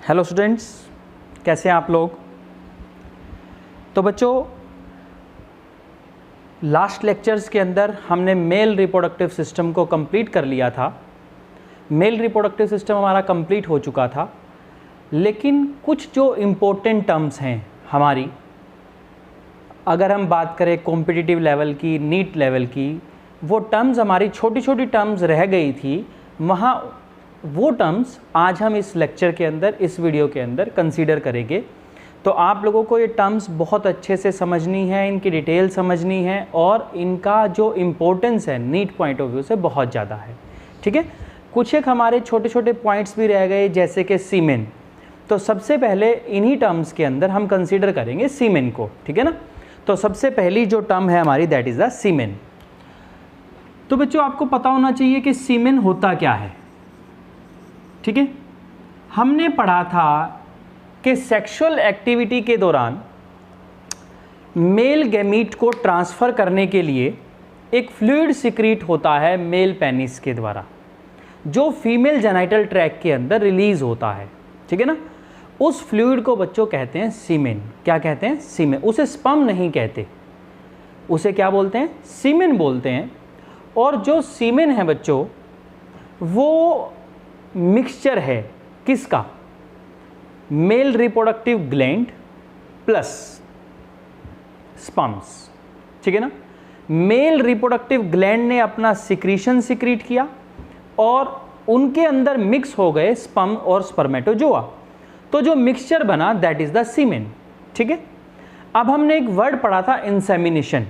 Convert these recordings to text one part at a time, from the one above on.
Hello students, कैसे हैं आप लोग। तो बच्चों, लास्ट लेक्चर्स के अंदर हमने मेल रिप्रोडक्टिव सिस्टम को कंप्लीट कर लिया था। मेल रिप्रोडक्टिव सिस्टम हमारा कंप्लीट हो चुका था, लेकिन कुछ जो इम्पोर्टेंट टर्म्स हैं हमारी, अगर हम बात करें कॉम्पिटिटिव लेवल की, नीट लेवल की, वो टर्म्स हमारी छोटी छोटी टर्म्स रह गई थी। वहाँ वो टर्म्स आज हम इस लेक्चर के अंदर, इस वीडियो के अंदर कंसीडर करेंगे। तो आप लोगों को ये टर्म्स बहुत अच्छे से समझनी है, इनकी डिटेल समझनी है और इनका जो इम्पोर्टेंस है नीट पॉइंट ऑफ व्यू से बहुत ज़्यादा है। ठीक है, कुछ एक हमारे छोटे छोटे पॉइंट्स भी रह गए, जैसे कि सीमेन। तो सबसे पहले इन्हीं टर्म्स के अंदर हम कंसीडर करेंगे सीमेन को। ठीक है ना। तो सबसे पहली जो टर्म है हमारी, दैट इज़ द सीमेन। तो बच्चों, आपको पता होना चाहिए कि सीमेन होता क्या है। ठीक है, हमने पढ़ा था कि सेक्सुअल एक्टिविटी के दौरान मेल गैमीट को ट्रांसफ़र करने के लिए एक फ्लूइड सिक्रीट होता है मेल पेनिस के द्वारा, जो फीमेल जेनिटल ट्रैक्ट के अंदर रिलीज़ होता है। ठीक है ना। उस फ्लूइड को बच्चों कहते हैं सीमेन। क्या कहते हैं? सीमेन। उसे स्पर्म नहीं कहते, उसे क्या बोलते हैं? सीमेन बोलते हैं। और जो सीमेन है बच्चों, वो मिक्सचर है किसका? Male reproductive gland plus sperms. ठीक है ना। मेल रिप्रोडक्टिव ग्लैंड ने अपना सिक्रीशन सिक्रीट किया और उनके अंदर मिक्स हो गए स्पर्म और स्पर्मेटोजोआ। तो जो मिक्सचर बना, दैट इज द सीमेन। ठीक है। अब हमने एक वर्ड पढ़ा था, इंसेमिनेशन।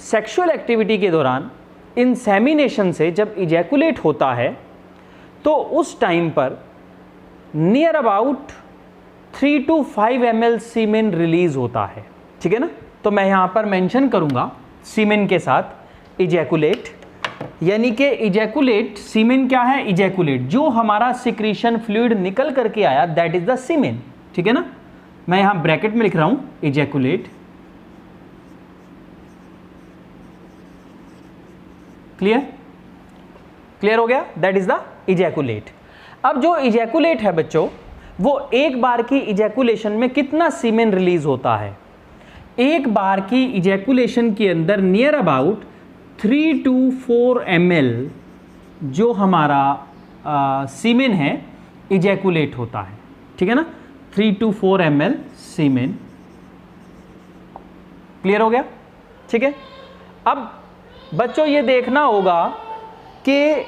सेक्सुअल एक्टिविटी के दौरान इंसेमिनेशन से जब इजैकुलेट होता है तो उस टाइम पर near about 3 to 5 ml semen release होता है। ठीक है ना। तो मैं यहाँ पर मेंशन करूँगा सीमेन के साथ इजैकुलेट, यानी कि इजैकुलेट, सीमेन क्या है? इजैकुलेट, जो हमारा सिक्रीशन फ्लूइड निकल करके आया, दैट इज द सीमेन। ठीक है ना। मैं यहाँ ब्रैकेट में लिख रहा हूँ इजैकुलेट। क्लियर हो गया? That is the ejaculate. अब जो इजैकुलेट है बच्चों, वो एक बार की इजैकुलेशन में कितना सीमेन रिलीज होता है? एक बार की इजैकुलेशन के अंदर नियर अबाउट 3 to 4 ml जो हमारा सीमेन है इजैकुलेट होता है। ठीक है ना। 3 to 4 ml सीमेन। क्लियर हो गया? ठीक है। अब बच्चों ये देखना होगा कि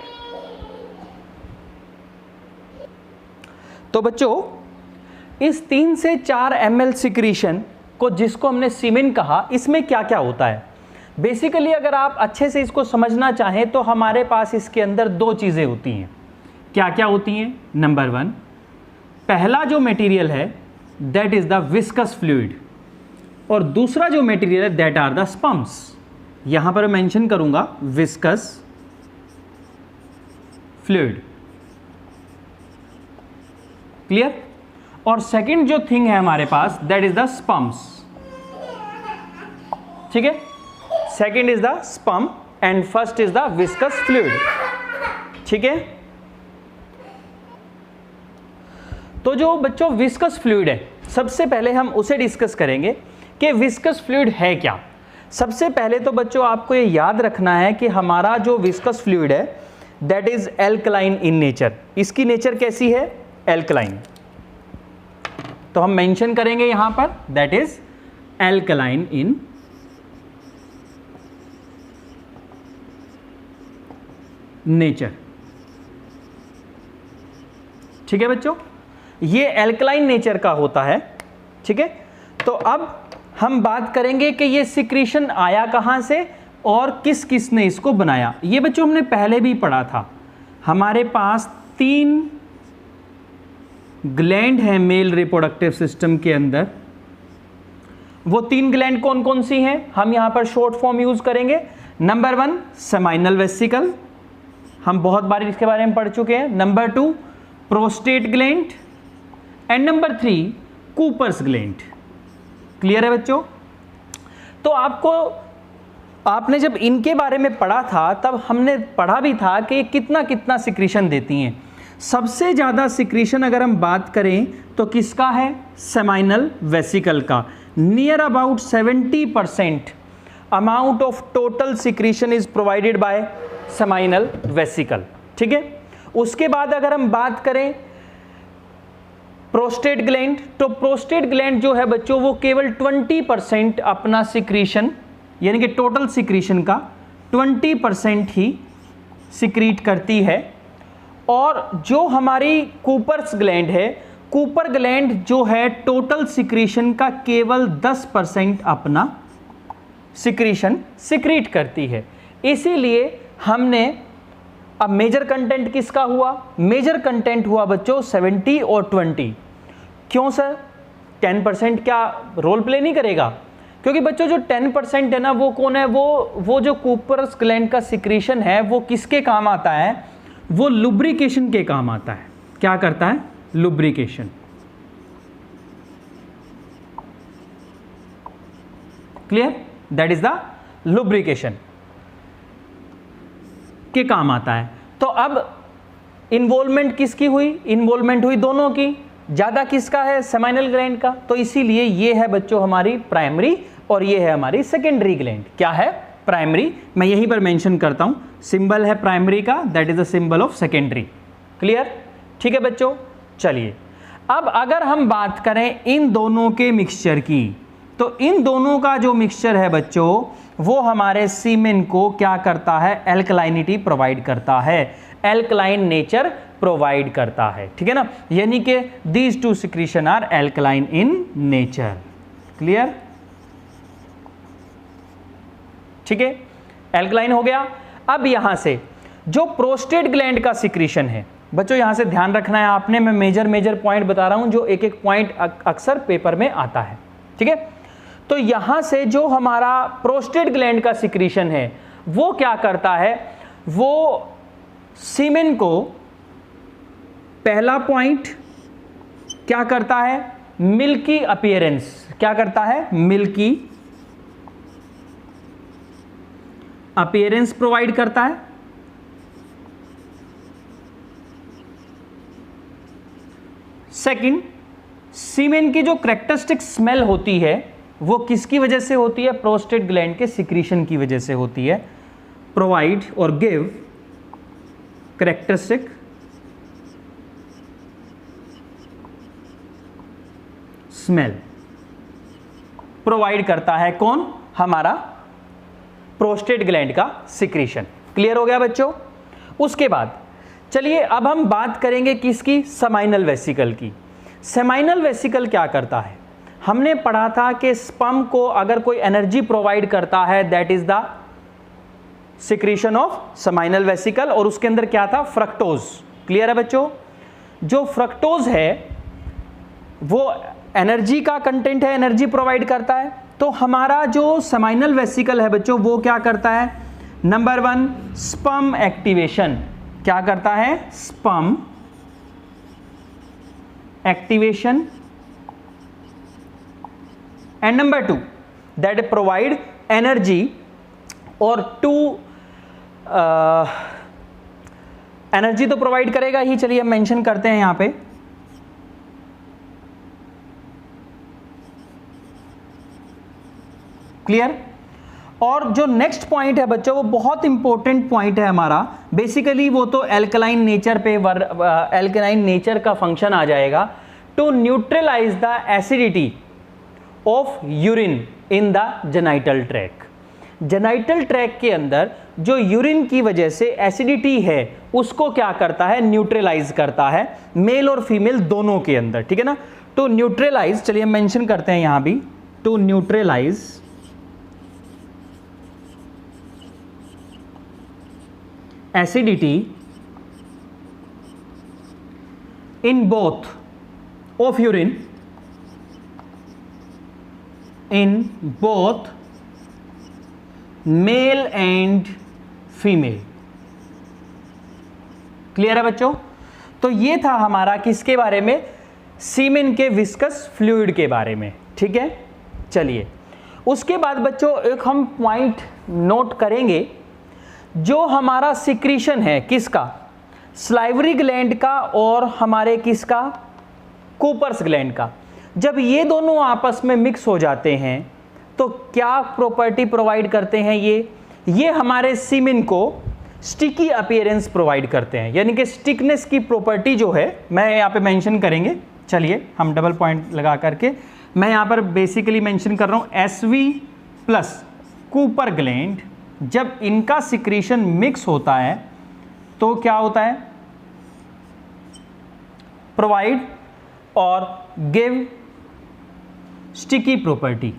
तो बच्चों, इस 3 से 4 ml सिक्रीशन को, जिसको हमने सीमेन कहा, इसमें क्या क्या होता है? बेसिकली अगर आप अच्छे से इसको समझना चाहें तो हमारे पास इसके अंदर 2 चीज़ें होती हैं। क्या क्या होती हैं? नंबर 1, पहला जो मटेरियल है that is the viscous fluid, और दूसरा जो मटेरियल है दैट आर द स्पर्म्स। यहाँ पर मेंशन करूँगा विस्कस फ्लूइड। क्लियर? और सेकंड जो थिंग है हमारे पास, दैट इज द स्पर्म्स। ठीक है। Second is the sperm and first is the viscous fluid. ठीक है। तो जो बच्चों विस्कस फ्लूइड है, सबसे पहले हम उसे डिस्कस करेंगे कि विस्कस फ्लूइड है क्या। सबसे पहले तो बच्चों आपको ये याद रखना है कि हमारा जो विस्कस फ्लूइड है that is alkaline in nature. इसकी नेचर कैसी है? एल्कलाइन। तो हम मेंशन करेंगे यहां पर that is alkaline in nature. ठीक है बच्चों, ये एल्कलाइन नेचर का होता है। ठीक है। तो अब हम बात करेंगे कि ये सिक्रीशन आया कहां से और किस किस ने इसको बनाया। ये बच्चों हमने पहले भी पढ़ा था। हमारे पास 3 ग्लैंड है मेल रिप्रोडक्टिव सिस्टम के अंदर। वो 3 ग्लैंड कौन कौन सी हैं? हम यहां पर शॉर्ट फॉर्म यूज करेंगे। नंबर 1 सेमाइनल वेसिकल, हम बहुत बार इसके बारे में पढ़ चुके हैं। Number 2 prostate gland and number 3 Cowper's gland. Clear है बच्चों? तो आपने जब इनके बारे में पढ़ा था तब हमने पढ़ा भी था कि कितना कितना सिक्रीशन देती हैं। सबसे ज़्यादा सिक्रीशन अगर हम बात करें तो किसका है? सेमाइनल वेसिकल का। Near about 70% amount of total secretion is provided by seminal vesicle. ठीक है, उसके बाद अगर हम बात करें प्रोस्टेट ग्लैंड, तो प्रोस्टेट ग्लैंड जो है बच्चों वो केवल 20% अपना सिक्रीशन यानी कि टोटल सिक्रीशन का 20% ही सिक्रीट करती है। और जो हमारी कूपर्स ग्लैंड है, कूपर ग्लैंड जो है टोटल सिक्रीशन का केवल 10% अपना सिक्रीशन सिक्रीट करती है। इसीलिए हमने अब मेजर कंटेंट किसका हुआ? मेजर कंटेंट हुआ बच्चों 70 और 20। क्यों सर? 10% क्या रोल प्ले नहीं करेगा? क्योंकि बच्चों जो 10% है ना वो कौन है? वो जो कूपर्स ग्लैंड का सिक्रीशन है वो किसके काम आता है? वो लुब्रिकेशन के काम आता है। क्या करता है? Lubrication. Clear? That is the lubrication के काम आता है। तो अब इन्वॉल्वमेंट किसकी हुई? इन्वॉल्वमेंट हुई दोनों की। ज्यादा किसका है? सेमाइनल ग्लैंड का। तो इसीलिए ये है बच्चों हमारी प्राइमरी और ये है हमारी सेकेंडरी ग्लैंड। क्या है? प्राइमरी। मैं यहीं पर मेंशन करता हूं, सिंबल है प्राइमरी का, that is the symbol of secondary. Clear? ठीक है बच्चों, चलिए अब अगर हम बात करें इन दोनों के मिक्सचर की, तो इन दोनों का जो मिक्सचर है बच्चों वो हमारे सीमेन को क्या करता है? एल्कलाइनिटी प्रोवाइड करता है, एल्कलाइन नेचर प्रोवाइड करता है। ठीक है ना, यानी कि these two secretion are alkaline in nature. Clear? ठीक है, एल्कलाइन हो गया। अब यहां से जो प्रोस्टेट ग्लैंड का सिक्रीशन है बच्चों, यहां से ध्यान रखना है आपने, मैं मेजर पॉइंट बता रहा हूं जो एक एक पॉइंट अक्सर पेपर में आता है। ठीक है, तो यहां से जो हमारा प्रोस्टेट ग्लैंड का सिक्रीशन है वो क्या करता है? वो सीमेन को पहला पॉइंट क्या करता है? Milky appearance. क्या करता है? मिल्की अपीयरेंस प्रोवाइड करता है। सेकंड, सीमेन की जो कैरेक्टरिस्टिक स्मेल होती है वो किसकी वजह से होती है? प्रोस्टेट ग्लैंड के सिक्रीशन की वजह से होती है। प्रोवाइड और गिव कैरेक्टरिस्टिक स्मेल प्रोवाइड करता है कौन? हमारा प्रोस्टेट ग्लैंड का सिक्रीशन। क्लियर हो गया बच्चों? उसके बाद चलिए अब हम बात करेंगे किसकी? सेमाइनल वेसिकल की। सेमाइनल वेसिकल क्या करता है? हमने पढ़ा था कि स्पर्म को अगर कोई एनर्जी प्रोवाइड करता है that is the secretion of seminal vesicle, और उसके अंदर क्या था? फ्रक्टोज। क्लियर है बच्चों? जो फ्रक्टोज है वो एनर्जी का कंटेंट है, एनर्जी प्रोवाइड करता है। तो हमारा जो सेमाइनल वेसिकल है बच्चों वो क्या करता है? Number 1 sperm activation. क्या करता है? Sperm activation. And number 2 that provide energy और टू एनर्जी तो प्रोवाइड करेगा ही। चलिए हम मेंशन करते हैं यहां पे। क्लियर? और जो नेक्स्ट पॉइंट है बच्चों वो बहुत इंपॉर्टेंट पॉइंट है हमारा। बेसिकली वो तो एल्कलाइन नेचर पे एल्कलाइन नेचर का फंक्शन आ जाएगा to neutralise the acidity of urine in the genital tract. Genital tract के अंदर जो यूरिन की वजह से एसिडिटी है उसको क्या करता है? न्यूट्रलाइज करता है, मेल और फीमेल दोनों के अंदर। ठीक है ना? टू न्यूट्रलाइज, चलिए हम मेंशन करते हैं यहां भी, to neutralise acidity in both of urine in both male and female। Clear है बच्चों? तो ये था हमारा किसके बारे में? सीमेन के विस्कस फ्लूइड के बारे में। ठीक है, चलिए उसके बाद बच्चों एक हम पॉइंट नोट करेंगे, जो हमारा सिक्रीशन है किसका? स्लाइवरी ग्लैंड का और हमारे किसका, कूपर्स ग्लैंड का। जब ये दोनों आपस में मिक्स हो जाते हैं तो क्या प्रॉपर्टी प्रोवाइड करते हैं, ये हमारे सीमेन को स्टिकी अपीयरेंस प्रोवाइड करते हैं, यानी कि स्टिकनेस की प्रॉपर्टी जो है मैं यहाँ पे मेंशन करेंगे। चलिए हम डबल पॉइंट लगा करके मैं यहाँ पर बेसिकली मेंशन कर रहा हूँ SV प्लस कूपर ग्लैंड, जब इनका सिक्रीशन मिक्स होता है तो क्या होता है, प्रोवाइड और गिव स्टिकी प्रॉपर्टी।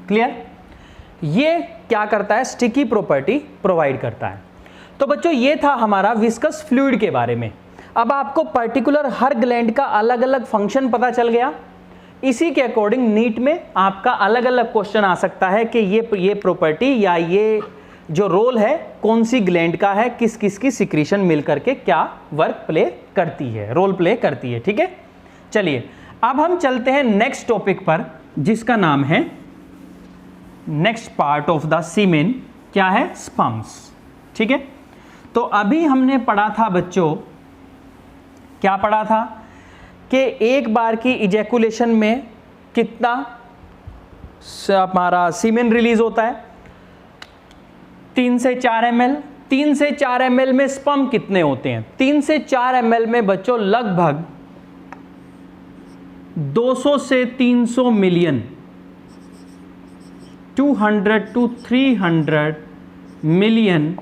क्लियर, ये क्या करता है, स्टिकी प्रॉपर्टी प्रोवाइड करता है। तो बच्चों ये था हमारा विस्कस फ्लूइड के बारे में। अब आपको पर्टिकुलर हर ग्लैंड का अलग अलग फंक्शन पता चल गया। इसी के अकॉर्डिंग नीट में आपका अलग अलग क्वेश्चन आ सकता है कि ये प्रॉपर्टी या ये जो रोल है कौन सी ग्लैंड का है, किस किस की सिक्रीशन मिल करके क्या वर्क प्ले करती है, रोल प्ले करती है। ठीक है, चलिए अब हम चलते हैं नेक्स्ट टॉपिक पर, जिसका नाम है next part of the semen, क्या है, स्पर्म्स। ठीक है, तो अभी हमने पढ़ा था बच्चों, क्या पढ़ा था कि एक बार की इजैकुलेशन में कितना हमारा सीमेन रिलीज होता है, 3 से 4 ml। 3 से 4 ml में स्पर्म कितने होते हैं, 3 से 4 ml में बच्चों लगभग 200 से 300 million, 200 to 300 million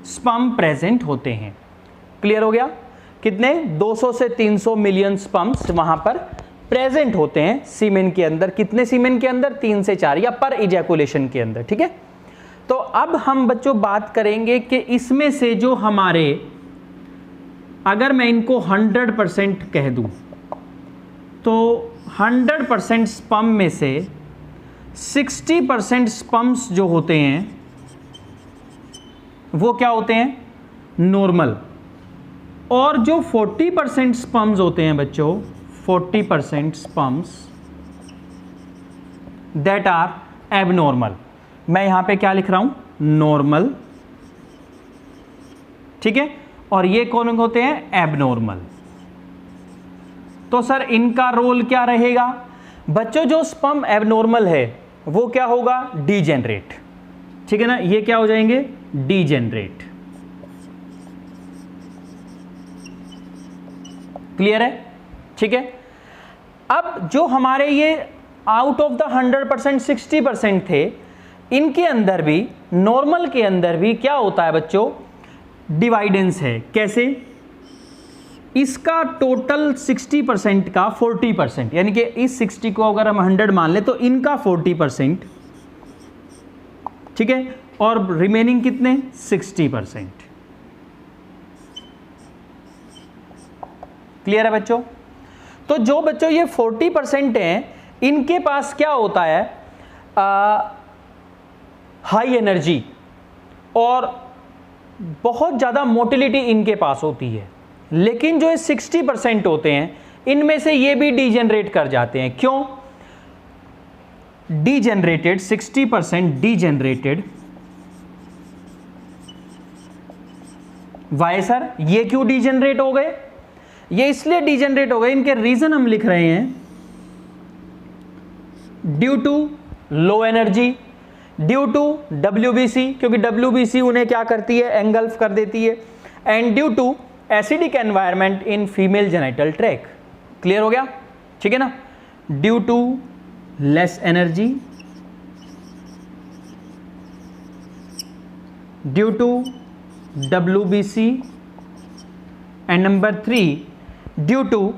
sperm present होते हैं। क्लियर हो गया, कितने, 200 से 300 मिलियन स्पर्म्स वहां पर प्रेजेंट होते हैं सीमेन के अंदर। कितने सीमेन के अंदर, 3 से 4, या पर इजैकुलेशन के अंदर। ठीक है, तो अब हम बच्चों बात करेंगे कि इसमें से जो हमारे, अगर मैं इनको 100% कह दूं तो 100% स्पर्म में से 60% स्पर्म्स जो होते हैं वो क्या होते हैं, नॉर्मल। और जो 40% स्पर्म्स होते हैं बच्चों, 40% स्पर्म्स दैट आर एबनॉर्मल। मैं यहां पे क्या लिख रहा हूं, नॉर्मल। ठीक है, और ये कौन होते हैं, एबनॉर्मल। तो सर इनका रोल क्या रहेगा बच्चों, जो स्पर्म एबनॉर्मल है वो क्या होगा, डीजेनरेट। ठीक है ना, ये क्या हो जाएंगे, डीजेनरेट। क्लियर है, ठीक है। अब जो हमारे ये आउट ऑफ द 100% 60% थे, इनके अंदर भी, नॉर्मल के अंदर भी क्या होता है बच्चों, डिवाइडेंस है। कैसे, इसका टोटल 60% का 40%, यानी कि इस 60 को अगर हम 100 मान ले तो इनका 40%, ठीक है, और रिमेनिंग कितने, 60%। क्लियर है बच्चों। तो जो बच्चों ये 40% हैं, इनके पास क्या होता है, हाई एनर्जी और बहुत ज़्यादा मोटिलिटी इनके पास होती है। लेकिन जो 60% होते हैं, इनमें से ये भी डीजेनरेट कर जाते हैं। क्यों डीजेनरेटेड, 60% डीजेनरेटेड, वाई सर, ये क्यों डीजेनरेट हो गए, ये इसलिए डीजेनरेट हो गए, इनके रीजन हम लिख रहे हैं, due to low energy, due to WBC, क्योंकि WBC उन्हें क्या करती है, एंगल्फ कर देती है, and due to acidic environment in female genital tract. Clear हो गया, ठीक है ना, due to less energy, due to WBC, and number 3 due to,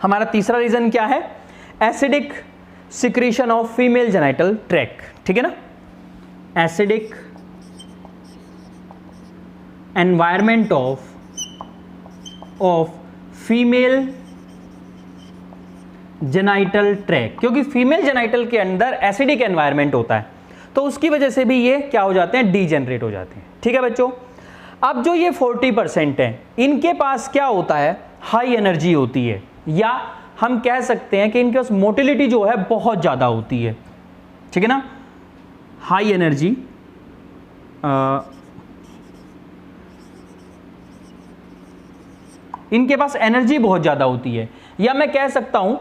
हमारा तीसरा रीजन क्या है, acidic secretion of female genital tract. ठीक है ना, acidic environment of female genital tract, क्योंकि फीमेल जेनाइटल के अंदर एसिडिक एनवायरमेंट होता है, तो उसकी वजह से भी ये क्या हो जाते हैं, डीजेनरेट हो जाते हैं। ठीक है बच्चों, अब जो ये 40% हैं, इनके पास क्या होता है, हाई एनर्जी होती है, या हम कह सकते हैं कि इनके पास मोटिलिटी जो है बहुत ज़्यादा होती है, ठीक है ना, हाई एनर्जी इनके पास एनर्जी बहुत ज़्यादा होती है, या मैं कह सकता हूं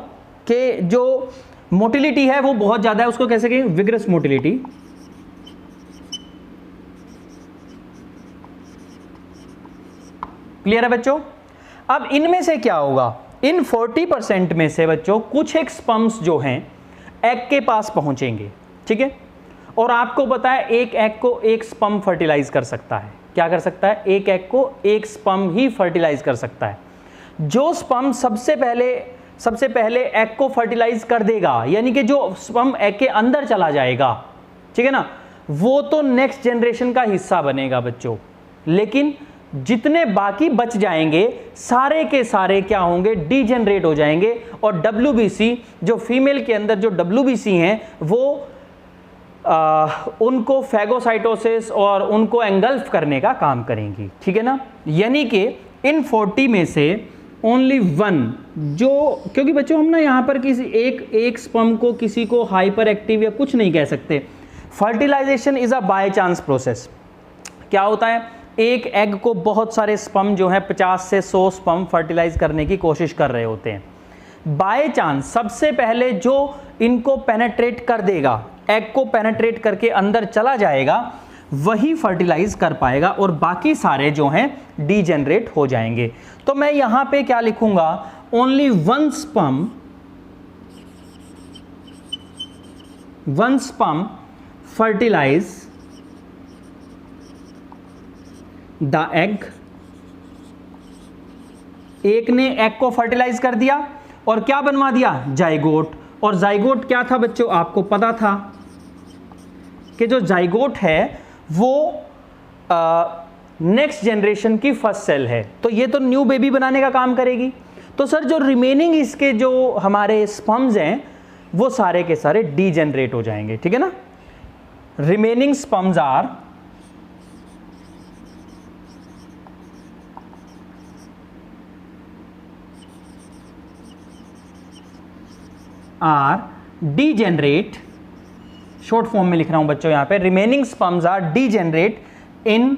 कि जो मोटिलिटी है वो बहुत ज़्यादा है, उसको कैसे कहें, विग्रस मोटिलिटी। क्लियर है बच्चों। अब इनमें से क्या होगा, इन 40% में से बच्चों कुछ एक स्पर्म्स जो हैं एग के पास पहुंचेंगे, ठीक है, और आपको पता है एक एग को एक स्पर्म फर्टिलाइज कर सकता है। क्या कर सकता है, एक एग को एक स्पर्म ही फर्टिलाइज कर सकता है। जो स्पर्म सबसे पहले एग को फर्टिलाइज कर देगा, यानी कि जो स्पर्म एग के अंदर चला जाएगा, ठीक है ना, वो तो नेक्स्ट जनरेशन का हिस्सा बनेगा बच्चों। लेकिन जितने बाकी बच जाएंगे सारे के सारे क्या होंगे, डीजेनरेट हो जाएंगे, और WBC जो फीमेल के अंदर जो WBC हैं वो उनको फैगोसाइटोसिस और उनको एंगल्फ करने का काम करेंगी, ठीक है ना। यानी कि इन 40 में से ओनली 1 जो, क्योंकि बच्चों हम ना यहाँ पर किसी एक स्पर्म को किसी को हाइपर एक्टिव या कुछ नहीं कह सकते। Fertilisation is a by chance process. क्या होता है, एक एग को बहुत सारे स्पर्म जो है 50 से 100 स्पर्म फर्टिलाइज करने की कोशिश कर रहे होते हैं। बाय चांस सबसे पहले जो इनको पेनेट्रेट कर देगा, एग को पेनेट्रेट करके अंदर चला जाएगा, वही फर्टिलाइज कर पाएगा, और बाकी सारे जो हैं डीजेनरेट हो जाएंगे। तो मैं यहां पे क्या लिखूंगा, only one sperm fertilise the egg. एक ने एग को फर्टिलाइज कर दिया और क्या बनवा दिया, जाइगोट। और जाइगोट क्या था बच्चों, आपको पता था कि जो जाइगोट है वो नेक्स्ट जनरेशन की फर्स्ट सेल है, तो ये तो न्यू बेबी बनाने का काम करेगी। तो सर जो रिमेनिंग इसके जो हमारे स्पर्म्स हैं वो सारे के सारे डीजेनरेट हो जाएंगे, ठीक है ना। Remaining sperms are degenerate, short form में लिख रहा हूं बच्चों यहां पे, remaining sperms are degenerate in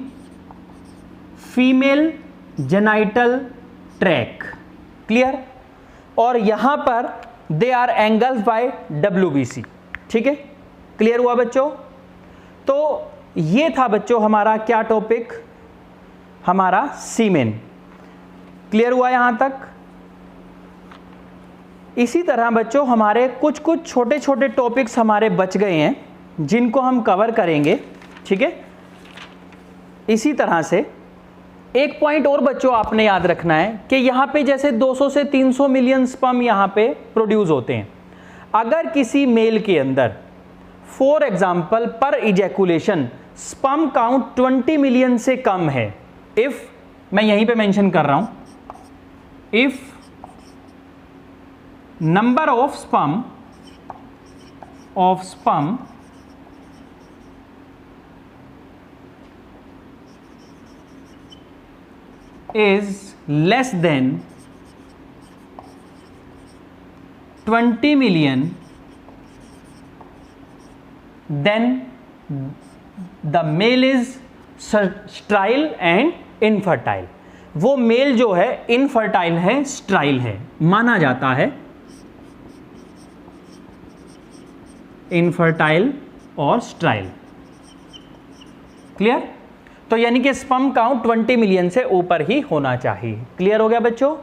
female genital tract. Clear. और यहां पर they are engulf by WBC, ठीक है। क्लियर हुआ बच्चों। तो ये था बच्चों हमारा क्या टॉपिक, हमारा सीमेन। क्लियर हुआ यहां तक। इसी तरह बच्चों हमारे कुछ छोटे छोटे टॉपिक्स हमारे बच गए हैं जिनको हम कवर करेंगे, ठीक है। इसी तरह से एक पॉइंट और बच्चों आपने याद रखना है कि यहाँ पे जैसे 200 से 300 मिलियन स्पर्म यहाँ पे प्रोड्यूस होते हैं। अगर किसी मेल के अंदर फॉर एग्जाम्पल पर इजैकुलेशन स्पर्म काउंट 20 मिलियन से कम है, इफ, मैं यहीं पे मेंशन कर रहा हूं, if number of sperm is less than 20 million, then the male is sterile and infertile। वो मेल जो है इनफर्टाइल है, स्ट्राइल है, माना जाता है इनफर्टाइल और स्ट्राइल। क्लियर। तो यानी कि स्पर्म काउंट 20 मिलियन से ऊपर ही होना चाहिए। क्लियर हो गया बच्चों।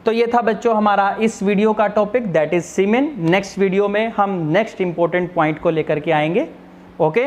तो ये था बच्चों हमारा इस वीडियो का topic, that is semen. Next video में हम नेक्स्ट इंपॉर्टेंट पॉइंट को लेकर के आएंगे। ओके।